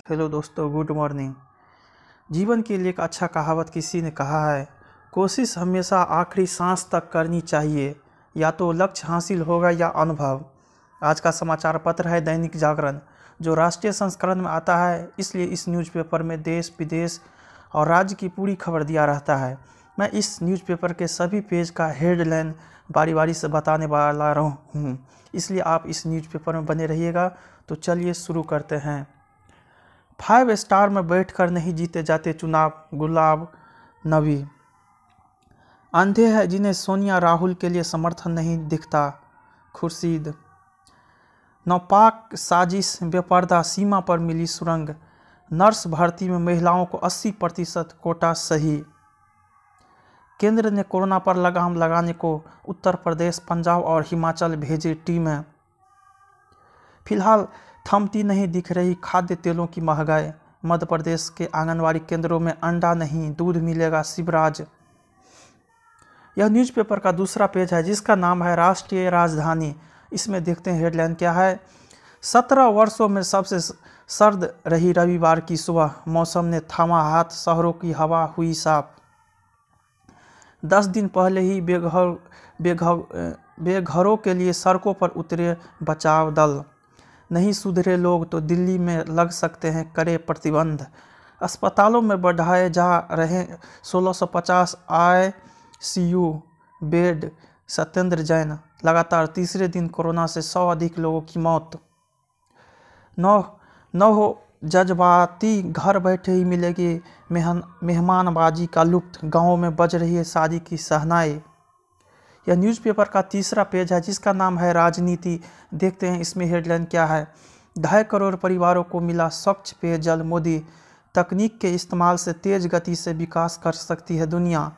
Hello दोस्तों, good morning. जीवन के लिए एक अच्छा कहावत किसी ने कहा है, कोशिश हमेशा आखिरी सांस तक करनी चाहिए, या तो लक्ष्य हासिल होगा या अनुभव। आज का समाचार पत्र है दैनिक जागरण, जो राष्ट्रीय संस्करण में आता है, इसलिए इस न्यूज़पेपर में देश विदेश और राज्य की पूरी खबर दिया रहता है। मैं इस न्यूज़पेपर के सभी पेज का हेडलाइन बारी बारी से बताने वाला हूँ, इसलिए आप इस न्यूज़पेपर में बने रहिएगा। तो चलिए शुरू करते हैं। 5 स्टार में बैठकर नहीं जीते जाते चुनाव, गुलाब नबी। अंधे हैं जिन्हें सोनिया राहुल के लिए समर्थन नहीं दिखता, खुर्शीद। नौपाक साजिश बेपर्दा, सीमा पर मिली सुरंग। नर्स भर्ती में महिलाओं को 80% कोटा सही। केंद्र ने कोरोना पर लगाम लगाने को उत्तर प्रदेश, पंजाब और हिमाचल भेजे टीमें। फिलहाल थमती नहीं दिख रही खाद्य तेलों की महंगाई। मध्य प्रदेश के आंगनवाड़ी केंद्रों में अंडा नहीं, दूध मिलेगा, शिवराज। यह न्यूज़पेपर का दूसरा पेज है, जिसका नाम है राष्ट्रीय राजधानी। इसमें देखते हैं हेडलाइन क्या है। 17 वर्षों में सबसे सर्द रही रविवार की सुबह, मौसम ने थामा हाथ, शहरों की हवा हुई साफ। 10 दिन पहले ही बेघरों के लिए सड़कों पर उतरे बचाव दल। नहीं सुधरे लोग तो दिल्ली में लग सकते हैं कड़े प्रतिबंध। अस्पतालों में बढ़ाए जा रहे 1650 ICU बेड। सत्येंद्र जैन। लगातार तीसरे दिन कोरोना से 100 अधिक लोगों की मौत। न हो जज्बाती, घर बैठे ही मिलेगी मेहमानबाजी का लुत्फ। गाँवों में बज रही है शादी की शहनाई। यह न्यूज़पेपर का तीसरा पेज है, जिसका नाम है राजनीति। देखते हैं इसमें हेडलाइन क्या है। 2.5 करोड़ परिवारों को मिला स्वच्छ पेयजल, मोदी। तकनीक के इस्तेमाल से तेज गति से विकास कर सकती है दुनिया।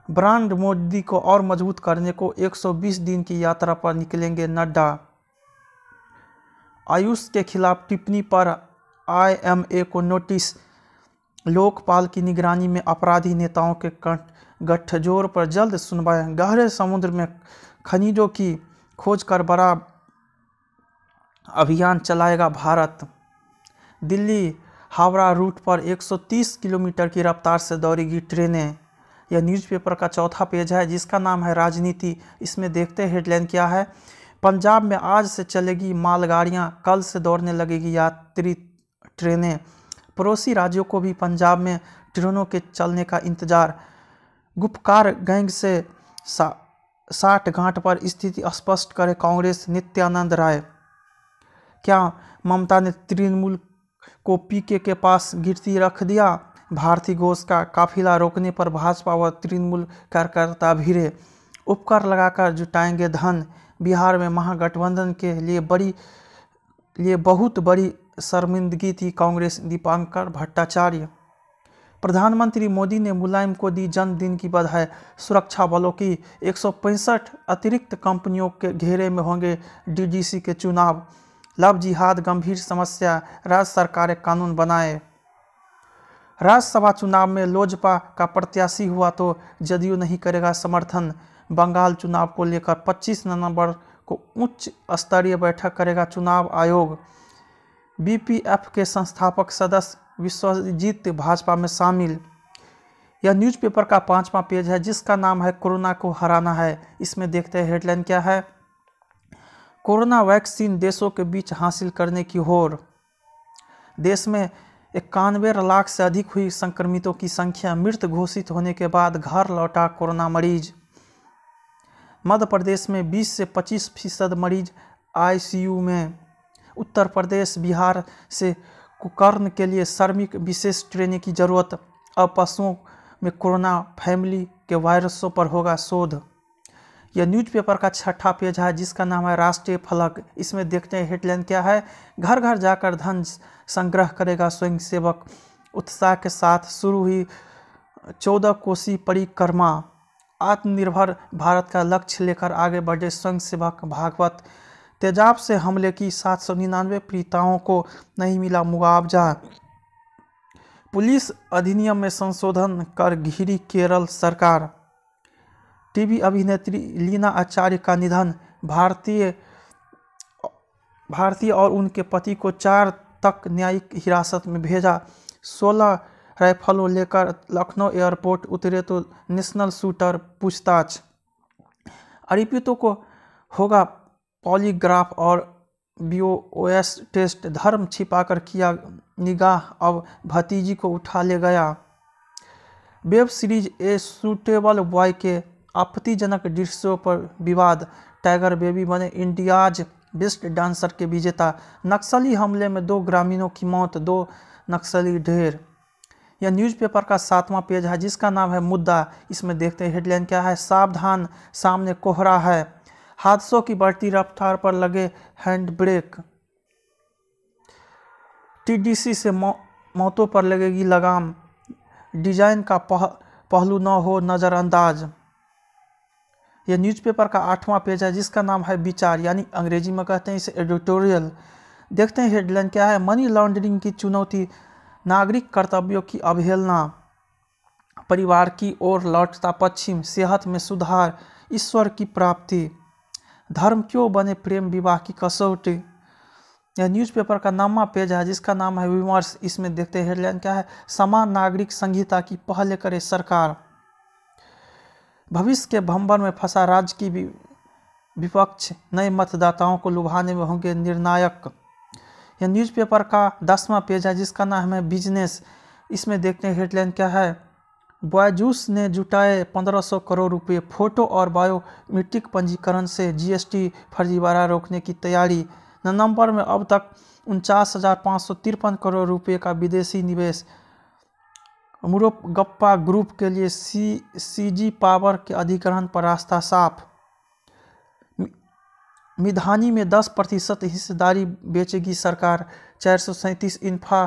ब्रांड मोदी को और मजबूत करने को 120 दिन की यात्रा पर निकलेंगे नड्डा। आयुष के खिलाफ टिप्पणी पर IMA को नोटिस। लोकपाल की निगरानी में अपराधी नेताओं के गठजोड़ पर जल्द सुनवाई। गहरे समुद्र में खनिजों की खोज कर बड़ा अभियान चलाएगा भारत। दिल्ली हावड़ा रूट पर 130 किलोमीटर की रफ्तार से दौड़ेगी ट्रेनें। यह न्यूज़पेपर का चौथा पेज है, जिसका नाम है राजनीति। इसमें देखते हैं हेडलाइन क्या है। पंजाब में आज से चलेगी मालगाड़ियां, कल से दौड़ने लगेगी यात्री ट्रेनें। पड़ोसी राज्यों को भी पंजाब में ट्रेनों के चलने का इंतजार। गुपकार गैंग से 60 गांठ पर स्थिति स्पष्ट करे कांग्रेस, नित्यानंद राय। क्या ममता ने तृणमूल को पीके के पास गिरती रख दिया? भारतीय घोष का काफिला रोकने पर भाजपा व तृणमूल कार्यकर्ता भिड़े। उपकर लगाकर जुटाएंगे धन। बिहार में महागठबंधन के लिए बहुत बड़ी शर्मिंदगी थी कांग्रेस, दीपांकर भट्टाचार्य। प्रधानमंत्री मोदी ने मुलायम को दी जन्मदिन की बधाई। सुरक्षा बलों की 165 अतिरिक्त कंपनियों के घेरे में होंगे DGC के चुनाव। लव जिहाद गंभीर समस्या, राज्य सरकारें कानून बनाए। राज्यसभा चुनाव में लोजपा का प्रत्याशी हुआ तो जदयू नहीं करेगा समर्थन। बंगाल चुनाव को लेकर 25 नवंबर को उच्च स्तरीय बैठक करेगा चुनाव आयोग। BPF के संस्थापक सदस्य विश्वजीत भाजपा में शामिल। यह न्यूज़पेपर का 5वां पेज है, जिसका नाम है कोरोना को हराना है। इसमें देखते हैं हेडलाइन क्या है। कोरोना वैक्सीन देशों के बीच हासिल करने की होड़। देश में 91 लाख से अधिक हुई संक्रमितों की संख्या। मृत घोषित होने के बाद घर लौटा कोरोना मरीज। मध्य प्रदेश में 20 से 25% मरीज ICU में। उत्तर प्रदेश, बिहार से कुकर्ण के लिए श्रमिक विशेष ट्रेनें की जरूरत। अब पशुओं में कोरोना फैमिली के वायरसों पर होगा शोध। यह न्यूज़पेपर का 6ठा पेज है, जिसका नाम है राष्ट्रीय फलक। इसमें देखते हैं हेडलाइन क्या है। घर घर जाकर धन संग्रह करेगा स्वयंसेवक। उत्साह के साथ शुरू हुई 14 कोसी परिक्रमा। आत्मनिर्भर भारत का लक्ष्य लेकर आगे बढ़े स्वयंसेवक भागवत। तेजाब से हमले की 799 पीड़िताओं को नहीं मिला मुआवजा। पुलिस अधिनियम में संशोधन कर घिरी केरल सरकार। टीवी अभिनेत्री लीना आचार्य का निधन। भारतीय और उनके पति को 4 तक न्यायिक हिरासत में भेजा। 16 राइफलों लेकर लखनऊ एयरपोर्ट उतरे तो नेशनल शूटर पूछताछ। आरोपितों को होगा पॉलीग्राफ और BOS टेस्ट। धर्म छिपाकर किया निगाह, अब भतीजी को उठा ले गया। Web series a suitable boy के आपत्तिजनक दृश्यों पर विवाद। टाइगर बेबी बने इंडियाज बेस्ट डांसर के विजेता। नक्सली हमले में 2 ग्रामीणों की मौत, 2 नक्सली ढेर। यह न्यूज़पेपर का 7वां पेज है जिसका नाम है मुद्दा। इसमें देखते हैं हेडलाइन क्या है। सावधान, सामने कोहरा है। हादसों की बढ़ती रफ्तार पर लगे हैंड ब्रेक। TDC से मौतों पर लगेगी लगाम। डिजाइन का पहलू न हो नज़रअंदाज। यह न्यूज़पेपर का 8वां पेज है जिसका नाम है विचार, यानी अंग्रेजी में कहते हैं इसे एडिटोरियल। देखते हैं हेडलाइन क्या है। मनी लॉन्ड्रिंग की चुनौती, नागरिक कर्तव्यों की अवहेलना, परिवार की ओर लौटता पश्चिम, सेहत में सुधार, ईश्वर की प्राप्ति, धर्म क्यों बने प्रेम विवाह की कसौटी। यह न्यूज़पेपर का 9वां पेज है जिसका नाम है विमर्श। इसमें देखते हैं हेडलाइन क्या है। समान नागरिक संहिता की पहल करे सरकार। भविष्य के भंवर में फंसा राज्य की विपक्ष, नए मतदाताओं को लुभाने में होंगे निर्णायक। यह न्यूज़पेपर का 10वां पेज है जिसका नाम है बिजनेस। इसमें देखते हैं हेडलाइन क्या है। बॉयजूस ने जुटाए 1500 करोड़ रुपए। फोटो और बायोमेट्रिक पंजीकरण से GST फर्जीवाड़ा रोकने की तैयारी। नवंबर में अब तक 49,553 करोड़ रुपए का विदेशी निवेश। मुरुगप्पा ग्रुप के लिए CG पावर के अधिग्रहण पर रास्ता साफ। मिधानी में 10% हिस्सेदारी बेचेगी सरकार। 437 इंफ्रा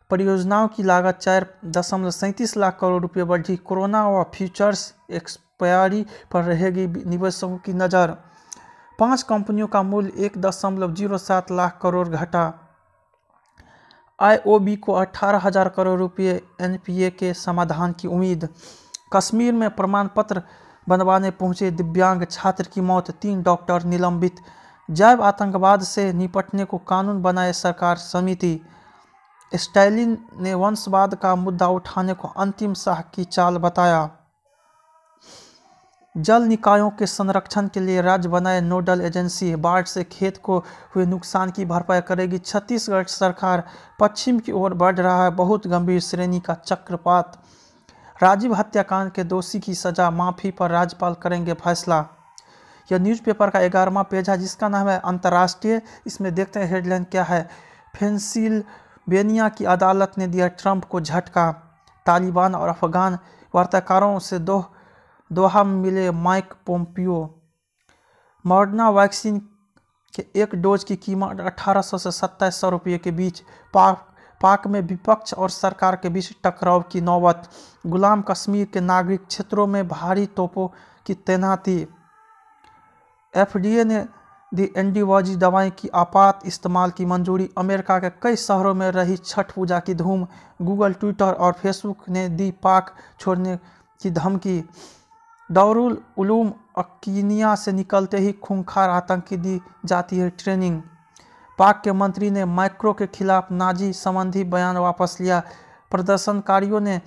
परियोजनाओं की लागत 4.37 लाख करोड़ रुपए बढ़ी। कोरोना व फ्यूचर्स एक्सपायरी पर रहेगी निवेशकों की नज़र। 5 कंपनियों का मूल्य 1.07 लाख करोड़ घटा। IOB को 18,000 करोड़ रुपए NPA के समाधान की उम्मीद। कश्मीर में प्रमाण पत्र बनवाने पहुंचे दिव्यांग छात्र की मौत, 3 डॉक्टर निलंबित। जैव आतंकवाद से निपटने को कानून बनाए सरकार समिति। स्टालिन ने वंशवाद का मुद्दा उठाने को अंतिम शाह की चाल बताया। जल निकायों के संरक्षण के लिए राज्य बनाए नोडल एजेंसी। बाढ़ से खेत को हुए नुकसान की भरपाई करेगी छत्तीसगढ़ सरकार। पश्चिम की ओर बढ़ रहा है बहुत गंभीर श्रेणी का चक्रपात। राजीव हत्याकांड के दोषी की सजा, माफी पर राज्यपाल करेंगे फैसला। यह न्यूज़पेपर का 11वां पेज है जिसका नाम है अंतर्राष्ट्रीय। इसमें देखते हैं हेडलाइन क्या है। पेंसिल्वेनिया की अदालत ने दिया ट्रंप को झटका। तालिबान और अफगान वार्ताकारों से दोहा में मिले माइक पोम्पियो। मॉडर्ना वैक्सीन के 1 डोज की कीमत 1800 से 2700 रुपये के बीच। पाक में विपक्ष और सरकार के बीच टकराव की नौबत। गुलाम कश्मीर के नागरिक क्षेत्रों में भारी तोपों की तैनाती। FDA ने दी एंटीबॉडी दवाई की आपात इस्तेमाल की मंजूरी। अमेरिका के कई शहरों में रही छठ पूजा की धूम। गूगल, ट्विटर और फेसबुक ने दी पाक छोड़ने की धमकी। दारुल उलूम कीनिया से निकलते ही खूंखार आतंकी दी जाती है ट्रेनिंग। पाक के मंत्री ने मैक्रो के खिलाफ नाजी संबंधी बयान वापस लिया। प्रदर्शनकारियों ने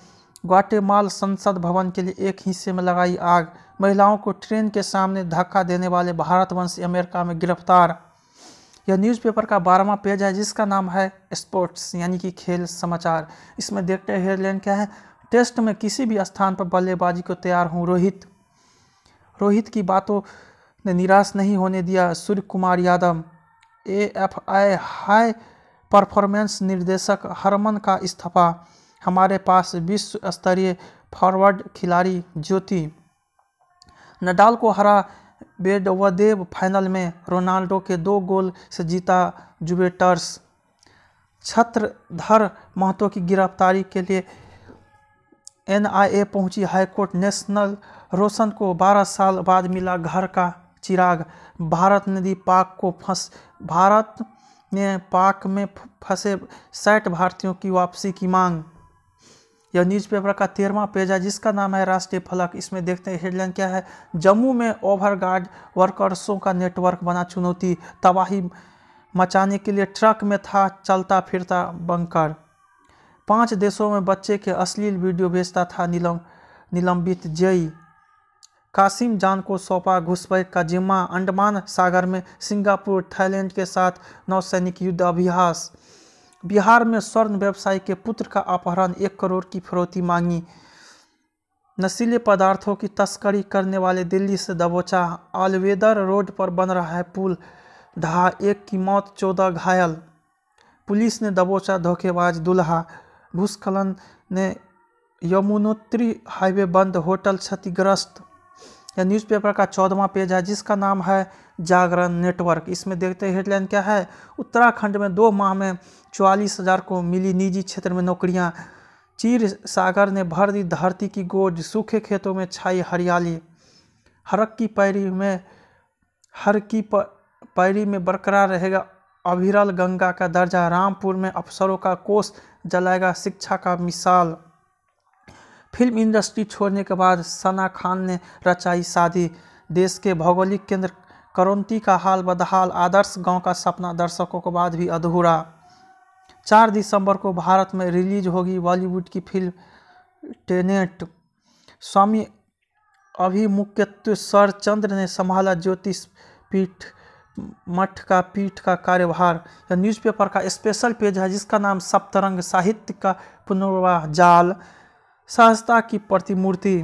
ग्वाटेमाला संसद भवन के लिए एक हिस्से में लगाई आग। महिलाओं को ट्रेन के सामने धक्का देने वाले भारतवंशी अमेरिका में गिरफ्तार। यह न्यूज़पेपर का 12वां पेज है जिसका नाम है स्पोर्ट्स, यानी कि खेल समाचार। इसमें देखते हैं हेडलाइन क्या है। टेस्ट में किसी भी स्थान पर बल्लेबाजी को तैयार हूँ रोहित की बातों ने निराश नहीं होने दिया Surya Kumar Yadav. AFI high performance निर्देशक हरमन का इस्तीफा। हमारे पास विश्व स्तरीय फॉरवर्ड खिलाड़ी ज्योति। नडाल को हरा मेदवेदेव फाइनल में। रोनाल्डो के 2 गोल से जीता जुवेंटस। छत्रधर महतो की गिरफ्तारी के लिए NIA पहुंची हाईकोर्ट। नेशनल रोशन को 12 साल बाद मिला घर का चिराग। भारत ने पाक में फंसे 60 भारतीयों की वापसी की मांग। यह न्यूज़पेपर का 13वां पेज है जिसका नाम है राष्ट्रीय फलक। इसमें देखते हैं हेडलाइन क्या है। जम्मू में ओवरगार्ड वर्कर्सों का नेटवर्क बना चुनौती। तबाही मचाने के लिए ट्रक में था चलता फिरता बंकर। 5 देशों में बच्चे के अश्लील वीडियो भेजता था निलंबित जेई। कासिम जान को सौंपा घुसपैठ का जिम्मा। अंडमान सागर में सिंगापुर थाईलैंड के साथ नौसैनिक युद्ध अभ्यास। बिहार में स्वर्ण व्यवसायी के पुत्र का अपहरण, 1 करोड़ की फिरौती मांगी। नशीले पदार्थों की तस्करी करने वाले दिल्ली से दबोचा। आलवेदर रोड पर बन रहा है पुल, ढहा, 1 की मौत 14 घायल। पुलिस ने दबोचा धोखेबाज दूल्हा। भूस्खलन ने यमुनोत्री हाईवे बंद, होटल क्षतिग्रस्त। यह न्यूज़पेपर का 14वां पेज है जिसका नाम है जागरण नेटवर्क। इसमें देखते हैं हेडलाइन क्या है। उत्तराखंड में 2 माह में 44,000 को मिली निजी क्षेत्र में नौकरियां। चीर सागर ने भर दी धरती की गोद, सूखे खेतों में छाई हरियाली। हर की पैरी में बरकरार रहेगा अविरल गंगा का दर्जा। रामपुर में अफसरों का कोष जलाएगा शिक्षा का मिसाल। फिल्म इंडस्ट्री छोड़ने के बाद सना खान ने रचाई शादी। देश के भौगोलिक केंद्र करौंती का हाल बदहाल, आदर्श गांव का सपना दर्शकों के बाद भी अधूरा। 4 दिसंबर को भारत में रिलीज होगी बॉलीवुड की फिल्म टेनेट। स्वामी अभिमुक्तेश्वर चंद्र ने संभाला ज्योतिष मठ का कार्यभार। यह न्यूज़पेपर का स्पेशल पेज है जिसका नाम सप्तरंग, साहित्य का पुनर्वाह जाल, सहजता की प्रतिमूर्ति,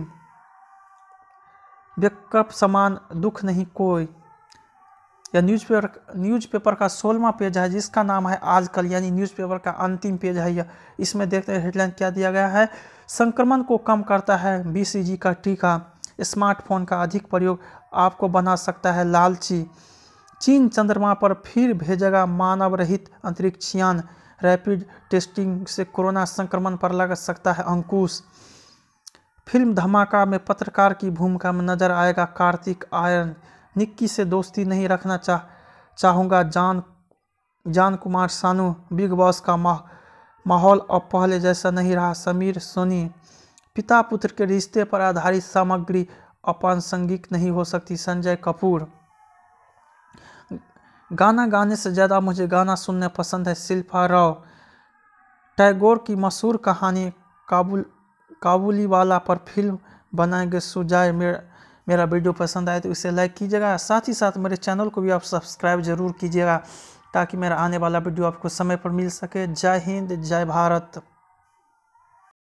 विकल्प समान दुख नहीं कोई। यह न्यूज़पेपर का 16वां पेज है जिसका नाम है आजकल, यानी न्यूज़पेपर का अंतिम पेज है यह। इसमें देखते हैं हेडलाइन क्या दिया गया है। संक्रमण को कम करता है BCG का टीका। स्मार्टफोन का अधिक प्रयोग आपको बना सकता है लालची। चीन चंद्रमा पर फिर भेजेगा मानव रहित अंतरिक्ष यान। रैपिड टेस्टिंग से कोरोना संक्रमण पर लग सकता है अंकुश। फिल्म धमाका में पत्रकार की भूमिका में नजर आएगा कार्तिक आर्यन। निक्की से दोस्ती नहीं रखना चाहूँगा जान कुमार सानू। बिग बॉस का माहौल अब पहले जैसा नहीं रहा, समीर सोनी। पिता पुत्र के रिश्ते पर आधारित सामग्री अप्रासंगिक नहीं हो सकती, संजय कपूर। गाना गाने से ज़्यादा मुझे गाना सुनना पसंद है, शिल्पा राव। टैगोर की मशहूर कहानी काबुलीवाला पर फिल्म बनाएंगे सुजाय। मेरा वीडियो पसंद आए तो इसे लाइक कीजिएगा, साथ ही साथ मेरे चैनल को भी आप सब्सक्राइब जरूर कीजिएगा ताकि मेरा आने वाला वीडियो आपको समय पर मिल सके। जय हिंद, जय भारत।